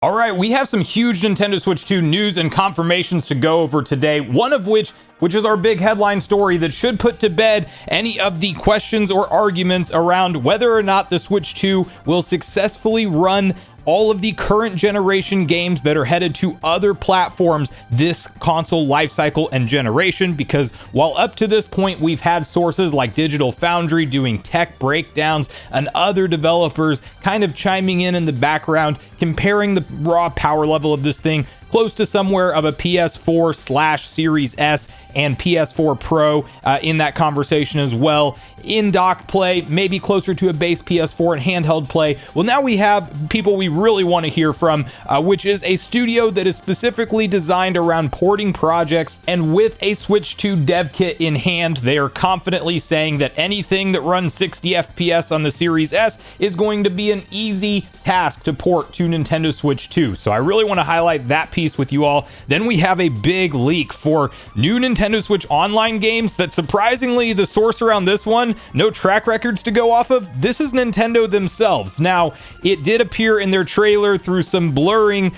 All right, we have some huge Nintendo Switch 2 news and confirmations to go over today, one of which is our big headline story that should put to bed any of the questions or arguments around whether or not the Switch 2 will successfully run all of the current generation games that are headed to other platforms this console lifecycle and generation, because while up to this point we've had sources like Digital Foundry doing tech breakdowns and other developers kind of chiming in the background, comparing the raw power level of this thing close to somewhere of a PS4/Series S and PS4 Pro in that conversation as well. In dock play, maybe closer to a base PS4 and handheld play. Well, now we have people we really want to hear from, which is a studio that is specifically designed around porting projects, and with a Switch 2 dev kit in hand, they are confidently saying that anything that runs 60 FPS on the Series S is going to be an easy task to port to Nintendo Switch 2. So I really want to highlight that piece with you all. Then we have a big leak for new Nintendo Switch Online games that, surprisingly, the source around this one, no track records to go off of. This is Nintendo themselves. Now, it did appear in their trailer through some blurring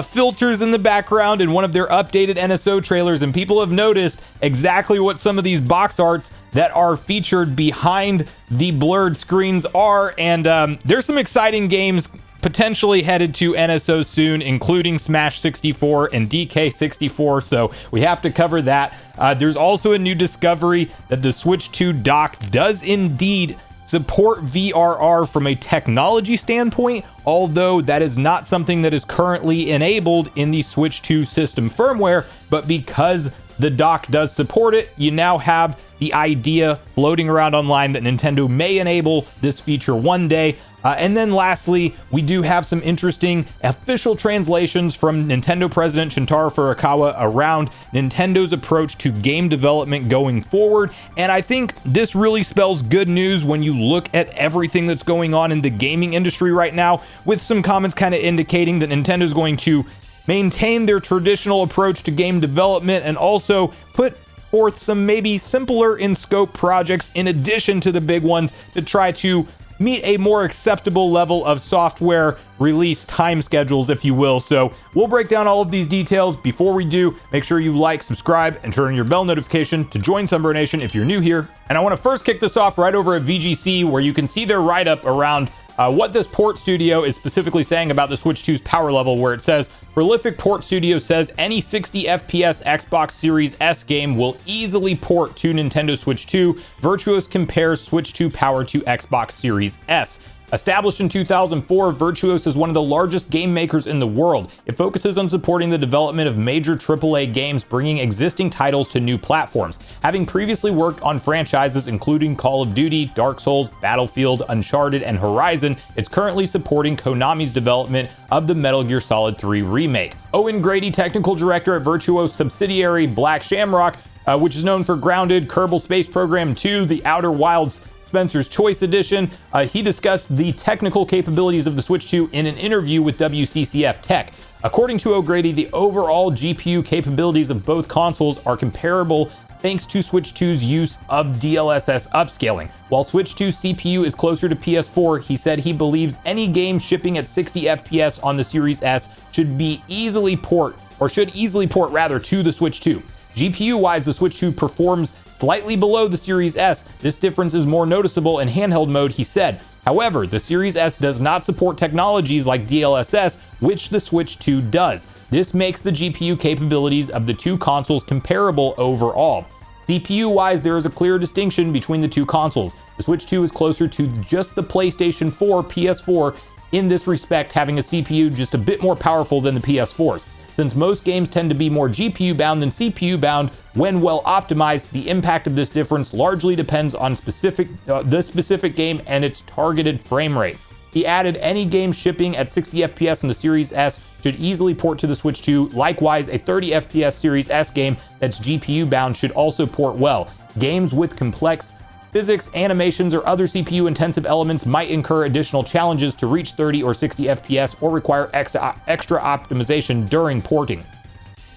filters in the background in one of their updated NSO trailers, and people have noticed exactly what some of these box arts that are featured behind the blurred screens are, and there's some exciting games potentially headed to NSO soon, including Smash 64 and DK 64, so we have to cover that. There's also a new discovery that the Switch 2 dock does indeed support VRR from a technology standpoint, although that is not something that is currently enabled in the Switch 2 system firmware, but because the dock does support it, you now have the idea floating around online that Nintendo may enable this feature one day. And then lastly, we do have some interesting official translations from Nintendo President Shintaro Furukawa around Nintendo's approach to game development going forward. And I think this really spells good news when you look at everything that's going on in the gaming industry right now, with some comments kind of indicating that Nintendo's going to maintain their traditional approach to game development and also put forth some maybe simpler in scope projects in addition to the big ones to try to meet a more acceptable level of software release time schedules, if you will. So we'll break down all of these details. Before we do, make sure you like, subscribe, and turn on your bell notification to join Sunbro Nation if you're new here. And I want to first kick this off right over at VGC, where you can see their write-up around what this port studio is specifically saying about the Switch 2's power level, where it says, Prolific Port Studio says any 60 FPS Xbox Series S game will easily port to Nintendo Switch 2. Virtuos compares Switch 2 power to Xbox Series S. Established in 2004, Virtuos is one of the largest game makers in the world. It focuses on supporting the development of major AAA games, bringing existing titles to new platforms. Having previously worked on franchises including Call of Duty, Dark Souls, Battlefield, Uncharted, and Horizon, it's currently supporting Konami's development of the Metal Gear Solid 3 remake. Owen Grady, technical director at Virtuos subsidiary Black Shamrock, which is known for Grounded, Kerbal Space Program 2, The Outer Wilds Spencer's Choice Edition. He discussed the technical capabilities of the Switch 2 in an interview with WCCF Tech. According to O'Grady, the overall GPU capabilities of both consoles are comparable thanks to Switch 2's use of DLSS upscaling. While Switch 2 CPU is closer to PS4, he said he believes any game shipping at 60 FPS on the Series S should easily port to the Switch 2. GPU-wise, the Switch 2 performs slightly below the Series S. This difference is more noticeable in handheld mode, he said. However, the Series S does not support technologies like DLSS, which the Switch 2 does. This makes the GPU capabilities of the two consoles comparable overall. CPU-wise, there is a clear distinction between the two consoles. The Switch 2 is closer to just the PlayStation 4, PS4 in this respect, having a CPU just a bit more powerful than the PS4's. Since most games tend to be more GPU bound than CPU bound, when well optimized, the impact of this difference largely depends on the specific game and its targeted frame rate. He added any game shipping at 60 FPS on the Series S should easily port to the Switch 2. Likewise, a 30 FPS Series S game that's GPU bound should also port well. Games with complex physics, animations, or other CPU-intensive elements might incur additional challenges to reach 30 or 60 FPS or require extra optimization during porting.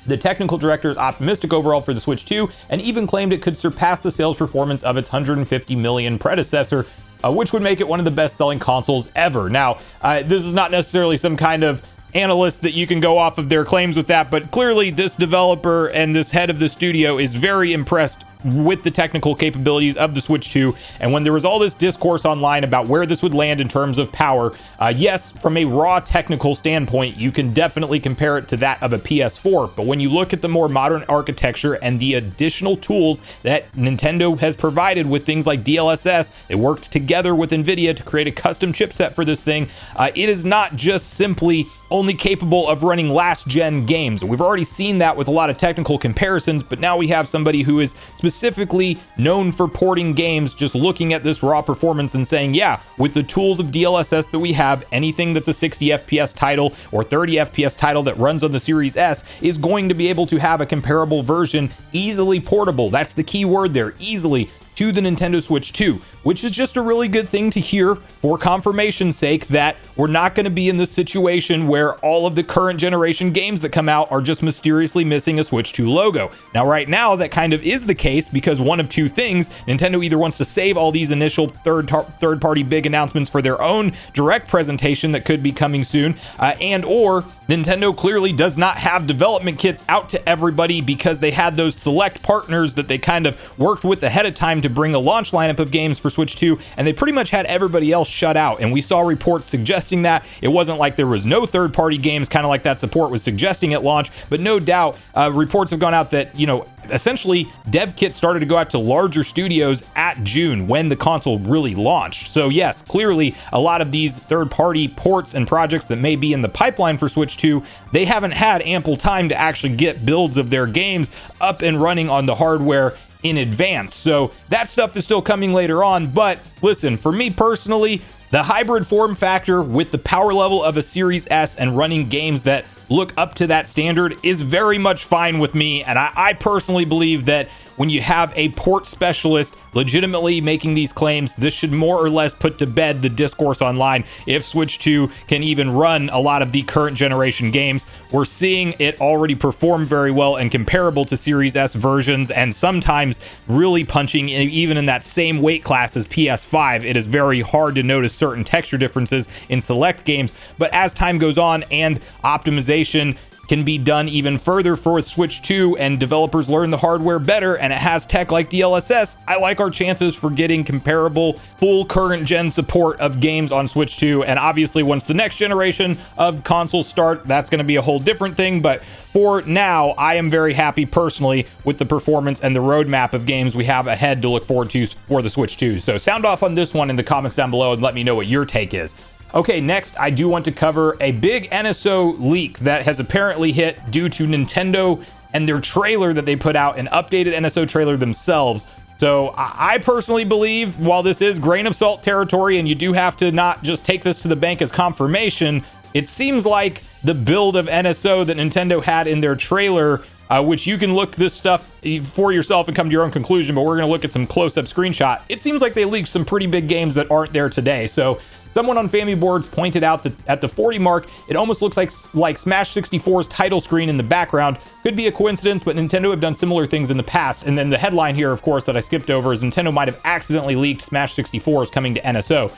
The technical director is optimistic overall for the Switch 2 and even claimed it could surpass the sales performance of its 150 million predecessor, which would make it one of the best-selling consoles ever. Now, this is not necessarily some kind of analysts that you can go off of their claims with that, but clearly this developer and this head of the studio is very impressed with the technical capabilities of the Switch 2. And when there was all this discourse online about where this would land in terms of power, yes, from a raw technical standpoint, you can definitely compare it to that of a PS4. But when you look at the more modern architecture and the additional tools that Nintendo has provided with things like DLSS, they worked together with NVIDIA to create a custom chipset for this thing. It is not just simply only capable of running last gen games. We've already seen that with a lot of technical comparisons, but now we have somebody who is specifically known for porting games, just looking at this raw performance and saying, yeah, with the tools of DLSS that we have, anything that's a 60 FPS title or 30 FPS title that runs on the Series S is going to be able to have a comparable version, easily portable. That's the key word there, easily, to the Nintendo Switch 2, which is just a really good thing to hear for confirmation's sake that we're not going to be in this situation where all of the current generation games that come out are just mysteriously missing a Switch 2 logo. Now, right now, that kind of is the case because one of two things: Nintendo either wants to save all these initial third-party big announcements for their own direct presentation that could be coming soon, and or Nintendo clearly does not have development kits out to everybody because they had those select partners that they kind of worked with ahead of time to bring a launch lineup of games for Switch 2, and they pretty much had everybody else shut out. And we saw reports suggesting that it wasn't like there was no third-party games, kind of like that support was suggesting at launch, but no doubt reports have gone out that, you know, essentially dev kits started to go out to larger studios at June when the console really launched. So yes, clearly a lot of these third-party ports and projects that may be in the pipeline for Switch 2, they haven't had ample time to actually get builds of their games up and running on the hardware in advance. So that stuff is still coming later on. But listen, for me personally, the hybrid form factor with the power level of a Series S and running games that look up to that standard is very much fine with me. And I personally believe that when you have a port specialist legitimately making these claims, this should more or less put to bed the discourse online if Switch 2 can even run a lot of the current generation games. We're seeing it already perform very well and comparable to Series S versions, and sometimes really punching even in that same weight class as PS5. It is very hard to notice certain texture differences in select games, but as time goes on and optimization can be done even further for Switch 2 and developers learn the hardware better and it has tech like DLSS, I like our chances for getting comparable full current gen support of games on Switch 2. And obviously once the next generation of consoles start, that's going to be a whole different thing. But for now, I am very happy personally with the performance and the roadmap of games we have ahead to look forward to for the Switch 2. So sound off on this one in the comments down below and let me know what your take is. Okay, next, I do want to cover a big NSO leak that has apparently hit due to Nintendo and their trailer that they put out, an updated NSO trailer themselves. So I personally believe, while this is grain of salt territory and you do have to not just take this to the bank as confirmation, it seems like the build of NSO that Nintendo had in their trailer, which you can look this stuff for yourself and come to your own conclusion, but we're going to look at some close-up screenshot. It seems like they leaked some pretty big games that aren't there today. So someone on Family Boards pointed out that at the 40 mark, it almost looks like Smash 64's title screen in the background. Could be a coincidence, but Nintendo have done similar things in the past. And then the headline here, of course, that I skipped over is Nintendo might have accidentally leaked Smash 64's coming to NSO.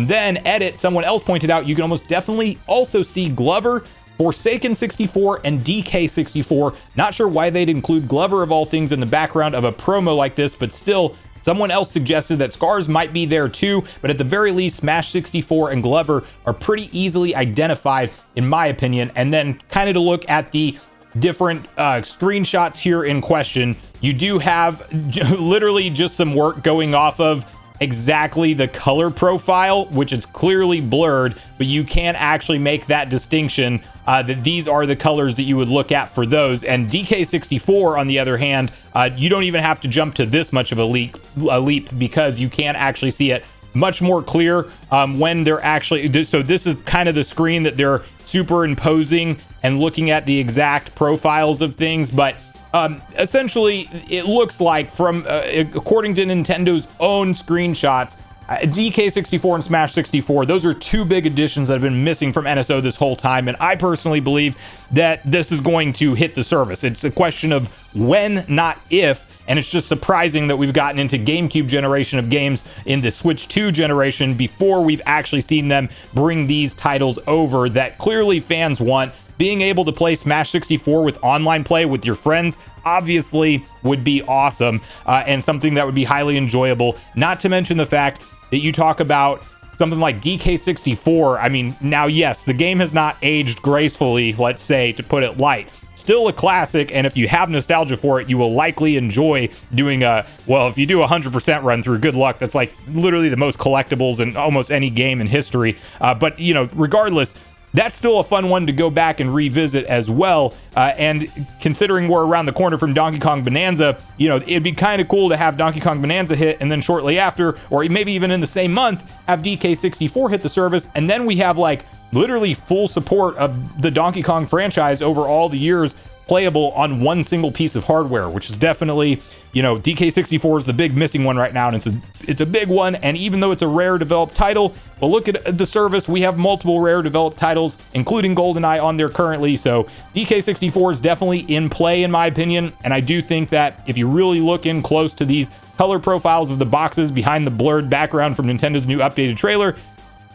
Then edit, someone else pointed out, you can almost definitely also see Glover, Forsaken 64, and DK 64. Not sure why they'd include Glover of all things in the background of a promo like this, but still, someone else suggested that Scars might be there too, but at the very least, Smash 64 and Glover are pretty easily identified, in my opinion. And then kind of to look at the different screenshots here in question, you do have literally just some work going off of exactly the color profile, which is clearly blurred, but you can actually make that distinction that these are the colors that you would look at for those. And DK64, on the other hand, you don't even have to jump to this much of a leap because you can actually see it much more clear when they're actually, so this is kind of the screen that they're superimposing and looking at the exact profiles of things. But essentially, it looks like from, according to Nintendo's own screenshots, DK64 and Smash 64, those are two big additions that have been missing from NSO this whole time, and I personally believe that this is going to hit the service. It's a question of when, not if, and it's just surprising that we've gotten into GameCube generation of games in the Switch 2 generation before we've actually seen them bring these titles over that clearly fans want. Being able to play Smash 64 with online play with your friends obviously would be awesome, and something that would be highly enjoyable. Not to mention the fact that you talk about something like DK64. I mean, now, yes, the game has not aged gracefully, let's say, to put it light. Still a classic, and if you have nostalgia for it, you will likely enjoy doing if you do 100% run through, good luck. That's like literally the most collectibles in almost any game in history. But, regardless, that's still a fun one to go back and revisit as well. And considering we're around the corner from Donkey Kong Bonanza, it'd be kind of cool to have Donkey Kong Bonanza hit, and then shortly after, or maybe even in the same month, have DK64 hit the service. And then we have like literally full support of the Donkey Kong franchise over all the years, playable on one single piece of hardware, which is definitely, DK64 is the big missing one right now, and it's a big one. And even though it's a rare developed title, well, look at the service. We have multiple rare developed titles, including GoldenEye, on there currently. So DK64 is definitely in play, in my opinion. And I do think that if you really look in close to these color profiles of the boxes behind the blurred background from Nintendo's new updated trailer,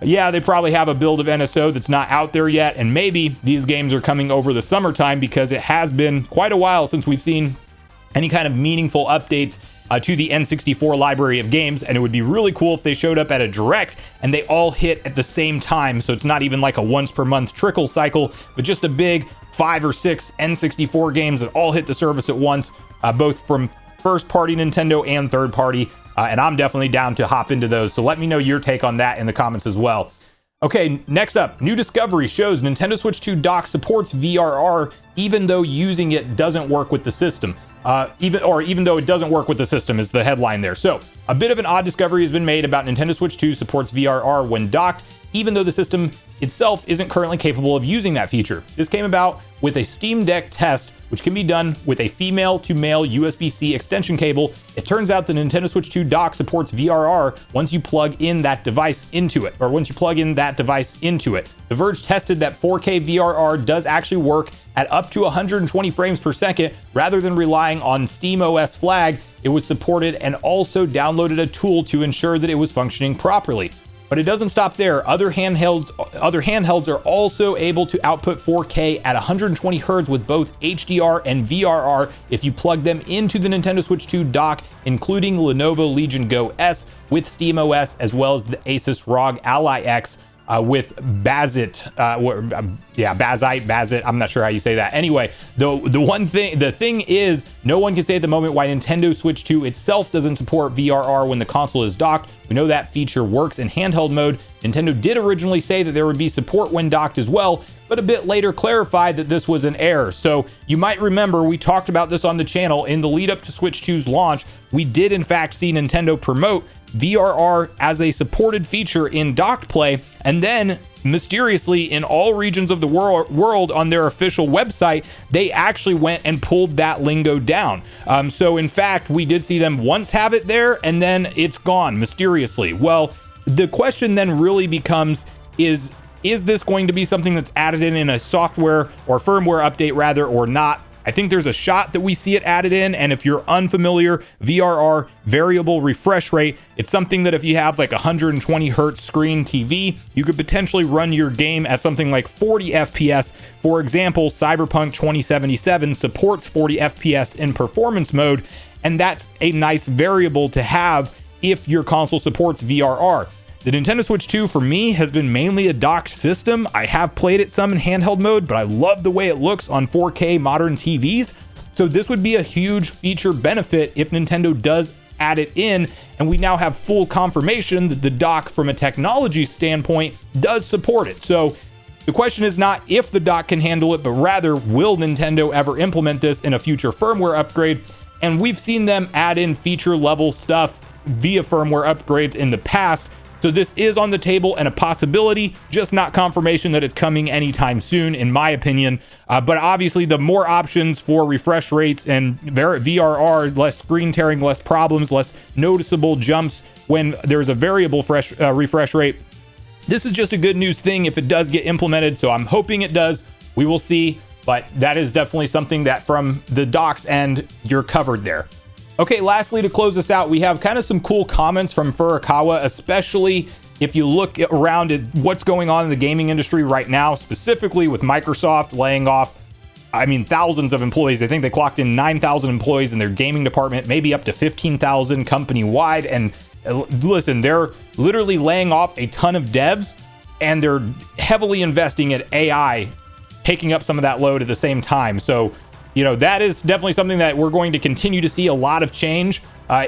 yeah, they probably have a build of NSO that's not out there yet, and maybe these games are coming over the summertime, because it has been quite a while since we've seen any kind of meaningful updates to the N64 library of games, and it would be really cool if they showed up at a direct and they all hit at the same time, so it's not even like a once per month trickle cycle, but just a big 5 or 6 N64 games that all hit the service at once, both from first party Nintendo and third party. And I'm definitely down to hop into those. So let me know your take on that in the comments as well. Okay, next up, new discovery shows Nintendo Switch 2 dock supports VRR, even though using it doesn't work with the system. Even though it doesn't work with the system is the headline there. So a bit of an odd discovery has been made about Nintendo Switch 2 supports VRR when docked, even though the system itself isn't currently capable of using that feature. This came about with a Steam Deck test, which can be done with a female to male USB-C extension cable. It turns out the Nintendo Switch 2 dock supports VRR once you plug in that device into it. The Verge tested that 4K VRR does actually work at up to 120 frames per second rather than relying on SteamOS flag. It was supported and also downloaded a tool to ensure that it was functioning properly. But it doesn't stop there. Other handhelds are also able to output 4K at 120 Hz with both HDR and VRR if you plug them into the Nintendo Switch 2 dock, including Lenovo Legion Go S with SteamOS, as well as the Asus ROG Ally X with Bazit. I'm not sure how you say that. Anyway, the thing is, no one can say at the moment why Nintendo Switch 2 itself doesn't support VRR when the console is docked. We know that feature works in handheld mode. Nintendo did originally say that there would be support when docked as well, but a bit later clarified that this was an error. So you might remember we talked about this on the channel in the lead up to Switch 2's launch. We did in fact see Nintendo promote VRR as a supported feature in docked play, and then mysteriously in all regions of the world on their official website, they actually went and pulled that lingo down. So in fact, we did see them once have it there, and then it's gone mysteriously. Well, the question then really becomes, is this going to be something that's added in a software or firmware update rather, or not? I think there's a shot that we see it added in, and if you're unfamiliar, VRR, variable refresh rate, it's something that if you have like 120 hertz screen TV, you could potentially run your game at something like 40 FPS. For example, Cyberpunk 2077 supports 40 FPS in performance mode, and that's a nice variable to have if your console supports VRR. The Nintendo Switch 2 for me has been mainly a docked system. I have played it some in handheld mode, but I love the way it looks on 4K modern TVs. So this would be a huge feature benefit if Nintendo does add it in, and we now have full confirmation that the dock from a technology standpoint does support it. So the question is not if the dock can handle it, but rather will Nintendo ever implement this in a future firmware upgrade? And we've seen them add in feature level stuff via firmware upgrades in the past. So this is on the table and a possibility, just not confirmation that it's coming anytime soon, in my opinion. But obviously, the more options for refresh rates and VRR, less screen tearing, less problems, less noticeable jumps when there's a variable refresh rate. This is just a good news thing if it does get implemented. So I'm hoping it does. We will see. But that is definitely something that from the docs end, you're covered there. Okay, lastly, to close this out, we have kind of some cool comments from Furukawa, especially if you look around at what's going on in the gaming industry right now, specifically with Microsoft laying off, I mean, thousands of employees. I think they clocked in 9,000 employees in their gaming department, maybe up to 15,000 company-wide. And listen, they're literally laying off a ton of devs, and they're heavily investing in AI, taking up some of that load at the same time. So, you know, that is definitely something that we're going to continue to see a lot of change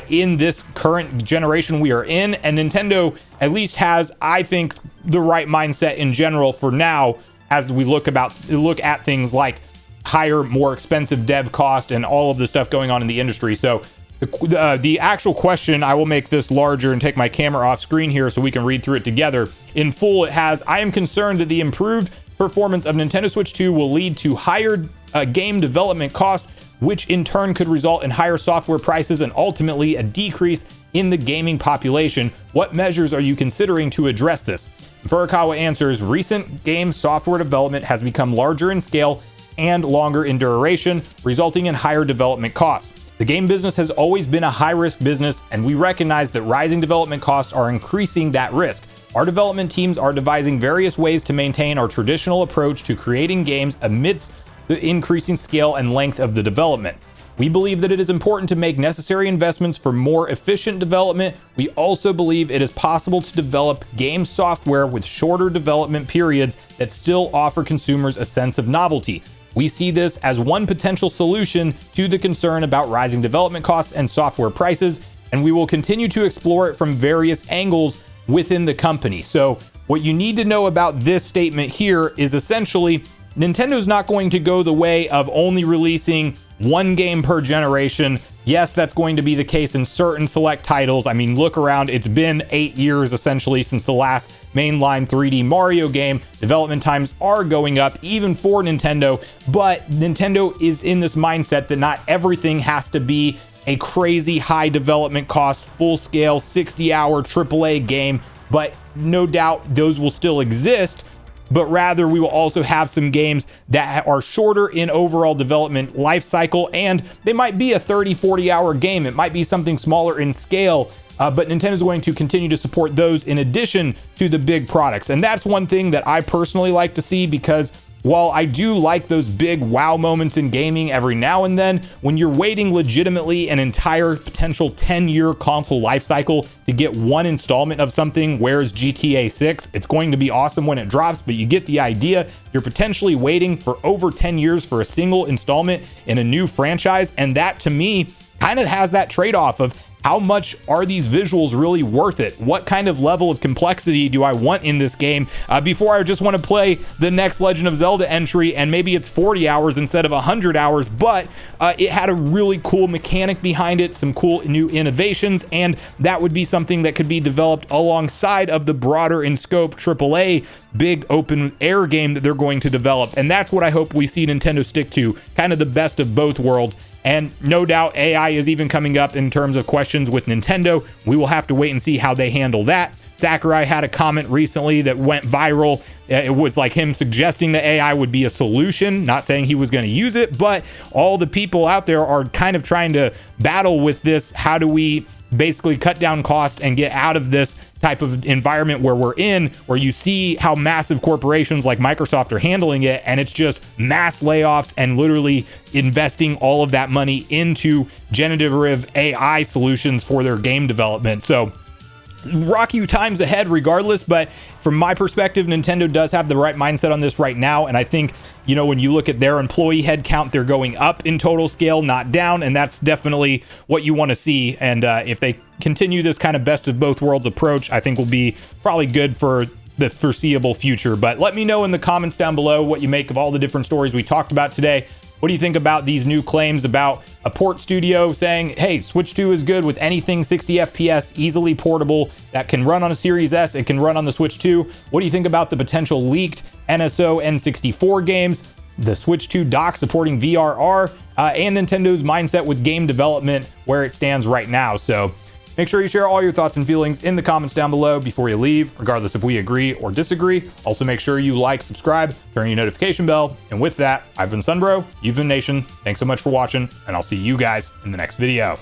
in this current generation we are in. And Nintendo at least has, I think, the right mindset in general for now, as we look at things like higher, more expensive dev cost and all of the stuff going on in the industry. So the actual question, I will make this larger and take my camera off screen here so we can read through it together. In full, it has, I am concerned that the improved performance of Nintendo Switch 2 will lead to higher game development cost, which in turn could result in higher software prices and ultimately a decrease in the gaming population. What measures are you considering to address this? Furukawa answers, recent game software development has become larger in scale and longer in duration, resulting in higher development costs. The game business has always been a high-risk business, and we recognize that rising development costs are increasing that risk. Our development teams are devising various ways to maintain our traditional approach to creating games amidst the increasing scale and length of the development. We believe that it is important to make necessary investments for more efficient development. We also believe it is possible to develop game software with shorter development periods that still offer consumers a sense of novelty. We see this as one potential solution to the concern about rising development costs and software prices, and we will continue to explore it from various angles within the company. So what you need to know about this statement here is essentially Nintendo's not going to go the way of only releasing one game per generation. Yes, that's going to be the case in certain select titles. I mean, look around. It's been 8 years essentially since the last mainline 3D Mario game. Development times are going up even for Nintendo, but Nintendo is in this mindset that not everything has to be a crazy high development cost, full-scale 60-hour AAA game, but no doubt those will still exist. But rather we will also have some games that are shorter in overall development life cycle, and they might be a 30-40 hour game. It might be something smaller in scale, but Nintendo's going to continue to support those in addition to the big products. And that's one thing that I personally like to see, because while I do like those big wow moments in gaming every now and then, when you're waiting legitimately an entire potential 10-year console lifecycle to get one installment of something, where's GTA 6? It's going to be awesome when it drops, but you get the idea. You're potentially waiting for over 10 years for a single installment in a new franchise, and that to me kind of has that trade-off of how much are these visuals really worth it? What kind of level of complexity do I want in this game before I just want to play the next Legend of Zelda entry and maybe it's 40 hours instead of 100 hours, but it had a really cool mechanic behind it, some cool new innovations, and that would be something that could be developed alongside of the broader in scope AAA big open air game that they're going to develop. And that's what I hope we see Nintendo stick to, kind of the best of both worlds. And no doubt AI is even coming up in terms of questions with Nintendo. We will have to wait and see how they handle that. Sakurai had a comment recently that went viral. It was like him suggesting that AI would be a solution, not saying he was going to use it, but all the people out there are kind of trying to battle with this. How do we basically cut down costs and get out of this type of environment where we're in, where you see how massive corporations like Microsoft are handling it, and it's just mass layoffs and literally investing all of that money into generative AI solutions for their game development. So rocky times ahead regardless, but from my perspective, Nintendo does have the right mindset on this right now. And I think, you know, when you look at their employee head count, they're going up in total scale, not down. And that's definitely what you want to see. And if they continue this kind of best of both worlds approach, I think will be probably good for the foreseeable future. But let me know in the comments down below what you make of all the different stories we talked about today. What do you think about these new claims about a port studio saying, hey, Switch 2 is good with anything 60 FPS, easily portable, that can run on a Series S, it can run on the Switch 2? What do you think about the potential leaked NSO N64 games, the Switch 2 dock supporting VRR, and Nintendo's mindset with game development, where it stands right now? So make sure you share all your thoughts and feelings in the comments down below before you leave, regardless if we agree or disagree. Also, make sure you like, subscribe, turn your notification bell. And with that, I've been Sunbro, you've been Nation. Thanks so much for watching, and I'll see you guys in the next video.